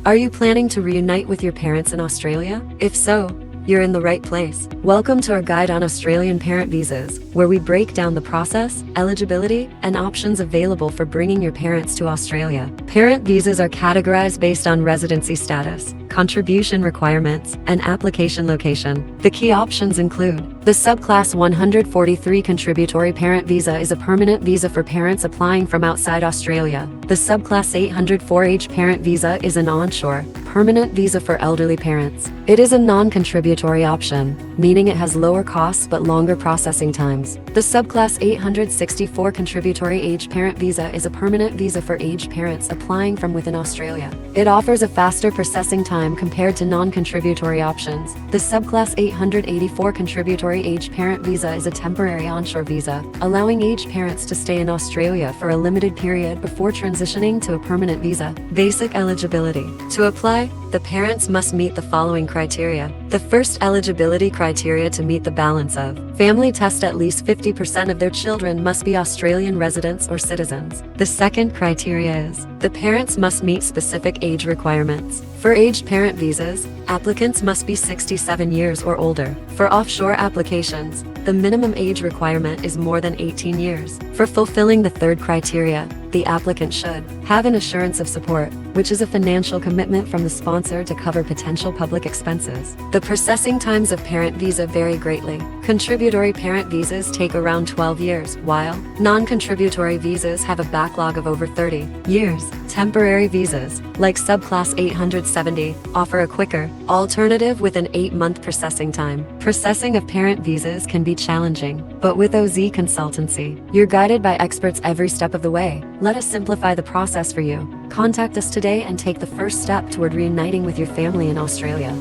Are you planning to reunite with your parents in Australia? If so, you're in the right place. Welcome to our guide on Australian parent visas, where we break down the process, eligibility, and options available for bringing your parents to Australia. Parent visas are categorized based on residency status, contribution requirements, and application location. The key options include: the subclass 143 contributory parent visa is a permanent visa for parents applying from outside Australia. The subclass 804H parent visa is an onshore, permanent visa for elderly parents. It is a non-contributory option, meaning it has lower costs but longer processing times. The subclass 864 contributory age parent visa is a permanent visa for aged parents applying from within Australia. It offers a faster processing time compared to non-contributory options. The subclass 884 contributory age parent visa is a temporary onshore visa, allowing aged parents to stay in Australia for a limited period before transitioning to a permanent visa. Basic eligibility. To apply, the parents must meet the following criteria. The first eligibility criteria to meet the balance of family test: at least 50% of their children must be Australian residents or citizens. The second criteria is the parents must meet specific age requirements. For aged parent visas, applicants must be 67 years or older. For offshore applications, the minimum age requirement is more than 18 years. For fulfilling the third criteria, the applicant should have an assurance of support, which is a financial commitment from the sponsor to cover potential public expenses. The processing times of parent visa vary greatly. Contributory parent visas take around 12 years, while non-contributory visas have a backlog of over 30 years. Temporary visas, like subclass 870, offer a quicker alternative with an 8-month processing time. Processing of parent visas can be challenging, but with 𝗀𝗲𝗄𝗏 Consultancy, you're guided by experts every step of the way. Let us simplify the process for you. Contact us today and take the first step toward reuniting with your family in Australia.